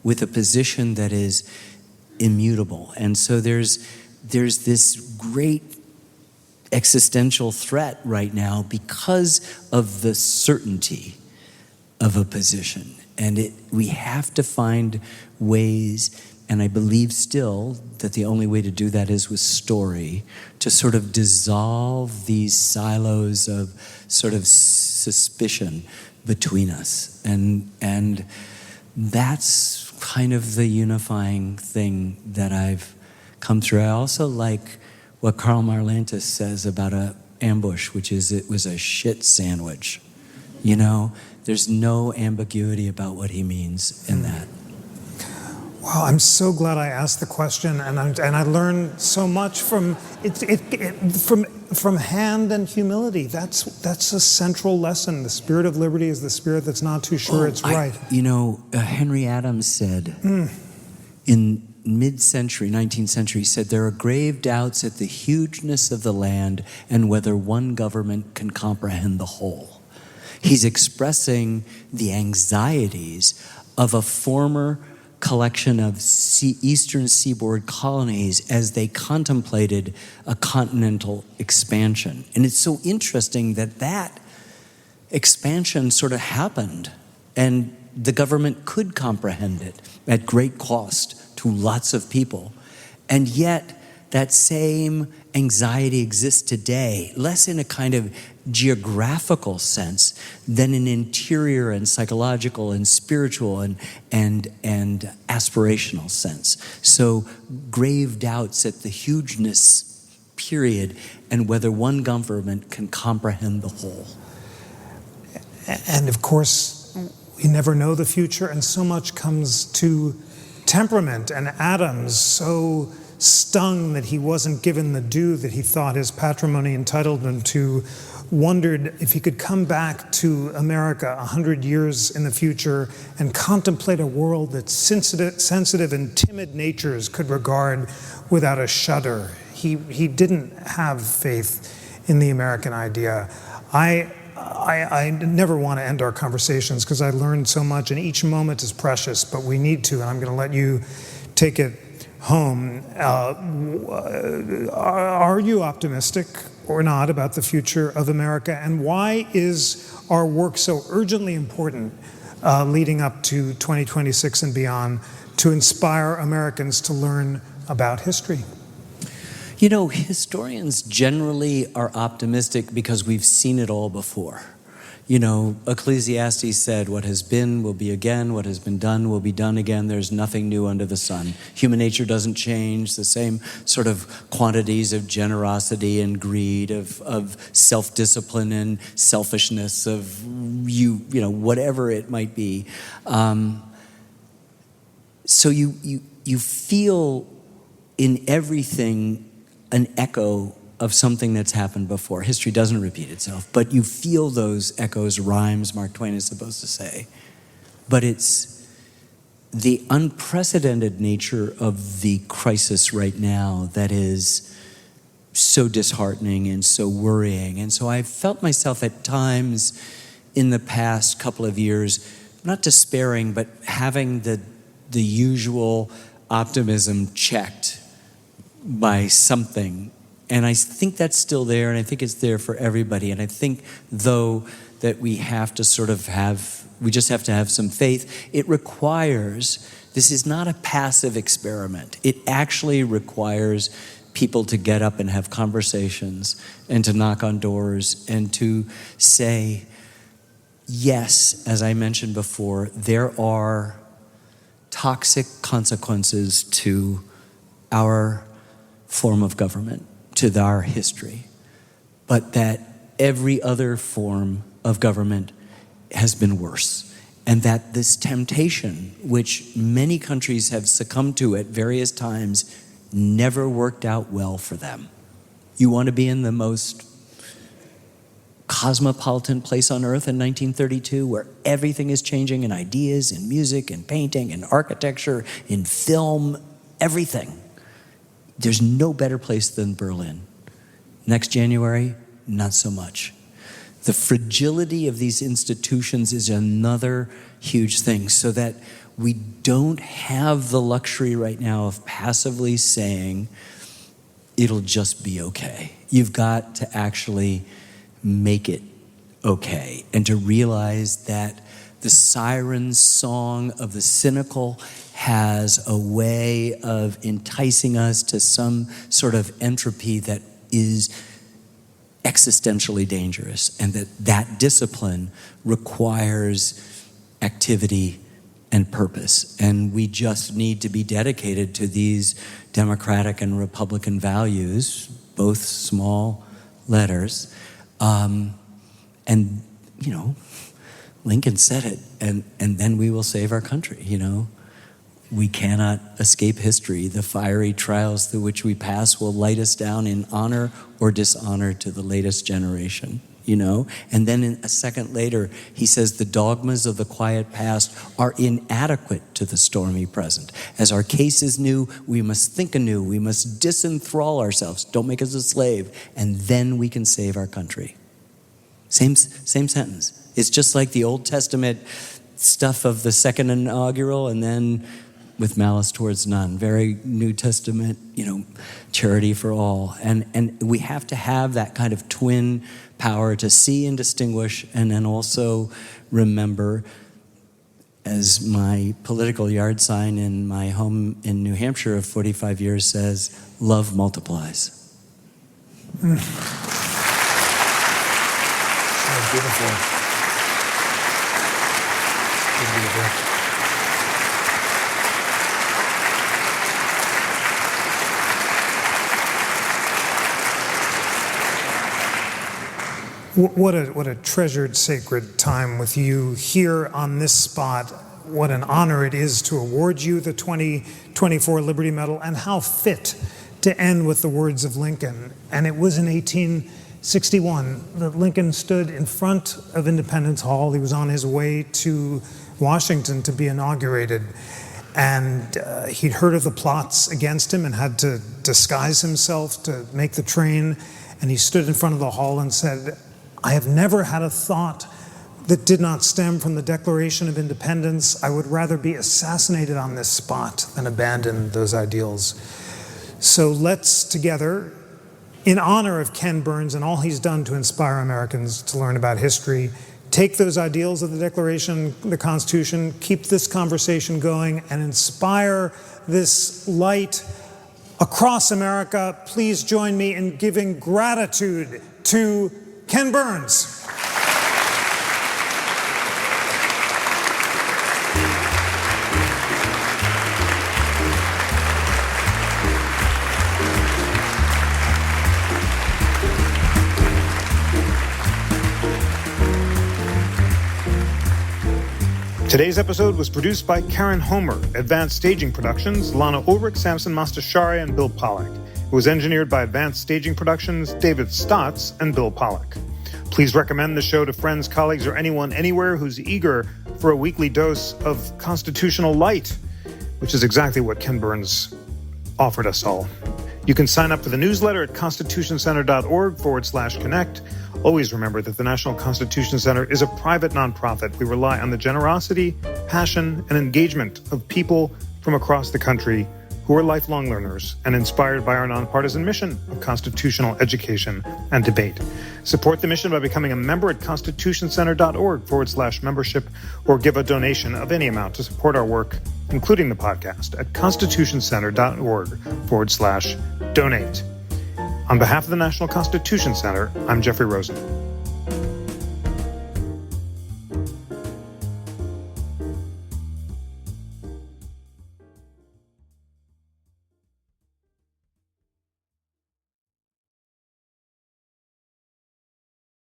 with a position that is immutable. And so there's this great existential threat right now because of the certainty of a position. And we have to find ways, and I believe still that the only way to do that is with story, to sort of dissolve these silos of sort of suspicion between us. And that's kind of the unifying thing that I've come through. I also like what Karl Marlantes says about an ambush, which is it was a shit sandwich. You know, there's no ambiguity about what he means in that. Wow, I'm so glad I asked the question, and I learned so much from hand and humility. That's a central lesson. The spirit of liberty is the spirit that's not too sure it's right. You know, Henry Adams said in mid-century, 19th century, he said, there are grave doubts at the hugeness of the land and whether one government can comprehend the whole. He's expressing the anxieties of a former collection of eastern seaboard colonies as they contemplated a continental expansion. And it's so interesting that expansion sort of happened and the government could comprehend it at great cost to lots of people. And yet that same anxiety exists today, less in a kind of geographical sense than an interior and psychological and spiritual and aspirational sense. So grave doubts at the hugeness period and whether one government can comprehend the whole. And of course, we never know the future, and so much comes to temperament. And Adams, so stung that he wasn't given the due that he thought his patrimony entitled him to, wondered if he could come back to America 100 years in the future and contemplate a world that sensitive and timid natures could regard without a shudder. He didn't have faith in the American idea. I never want to end our conversations because I learned so much, and each moment is precious, but we need to, and I'm going to let you take it home. Are you optimistic or not about the future of America, and why is our work so urgently important leading up to 2026 and beyond to inspire Americans to learn about history? You know, historians generally are optimistic because we've seen it all before. You know, Ecclesiastes said, what has been will be again, what has been done will be done again. There's nothing new under the sun. Human nature doesn't change. The same sort of quantities of generosity and greed, of self-discipline and selfishness, of you know, whatever it might be. So you feel in everything an echo of something that's happened before. History doesn't repeat itself, but you feel those echoes, rhymes, Mark Twain is supposed to say. But it's the unprecedented nature of the crisis right now that is so disheartening and so worrying. And so I've felt myself at times in the past couple of years, not despairing, but having the usual optimism checked by something. And I think that's still there, and I think it's there for everybody. And I think, though, that we have to sort of we just have to have some faith. It requires, this is not a passive experiment. It actually requires people to get up and have conversations and to knock on doors and to say, yes, as I mentioned before, there are toxic consequences to our form of government, to our history, but that every other form of government has been worse. And that this temptation, which many countries have succumbed to at various times, never worked out well for them. You want to be in the most cosmopolitan place on earth in 1932, where everything is changing in ideas, in music, in painting, in architecture, in film, everything. There's no better place than Berlin. Next January, not so much. The fragility of these institutions is another huge thing, so that We don't have the luxury right now of passively saying, it'll just be okay. You've got to actually make it okay, and to realize that the siren song of the cynical has a way of enticing us to some sort of entropy that is existentially dangerous, and that discipline requires activity and purpose. And we just need to be dedicated to these democratic and Republican values, both small letters. And, Lincoln said it, and then we will save our country, We cannot escape history. The fiery trials through which we pass will light us down in honor or dishonor to the latest generation, And then a second later, he says the dogmas of the quiet past are inadequate to the stormy present. As our case is new, we must think anew. We must disenthrall ourselves. Don't make us a slave. And then we can save our country. Same sentence. It's just like the Old Testament stuff of the second inaugural, and then with malice towards none. Very New Testament, charity for all. And we have to have that kind of twin power to see and distinguish, and then also remember, as my political yard sign in my home in New Hampshire of 45 years says, love multiplies. Beautiful. What a treasured, sacred time with you here on this spot. What an honor it is to award you the 2024 Liberty Medal, and how fit to end with the words of Lincoln. And it was in 1861 that Lincoln stood in front of Independence Hall. He was on his way to Washington to be inaugurated. And he'd heard of the plots against him and had to disguise himself to make the train. And he stood in front of the hall and said, I have never had a thought that did not stem from the Declaration of Independence. I would rather be assassinated on this spot than abandon those ideals. So let's together, in honor of Ken Burns and all he's done to inspire Americans to learn about history, take those ideals of the Declaration, the Constitution, keep this conversation going, and inspire this light across America. Please join me in giving gratitude to Ken Burns. Today's episode was produced by Karen Homer, Advanced Staging Productions, Lana Ulrich, Samson Mastashari, and Bill Pollack. It was engineered by Advanced Staging Productions, David Stotts, and Bill Pollack. Please recommend the show to friends, colleagues, or anyone anywhere who's eager for a weekly dose of constitutional light, which is exactly what Ken Burns offered us all. You can sign up for the newsletter at constitutioncenter.org/connect. Always remember that the National Constitution Center is a private nonprofit. We rely on the generosity, passion, and engagement of people from across the country who are lifelong learners and inspired by our nonpartisan mission of constitutional education and debate. Support the mission by becoming a member at constitutioncenter.org/membership, or give a donation of any amount to support our work, including the podcast, at constitutioncenter.org/donate. On behalf of the National Constitution Center, I'm Jeffrey Rosen.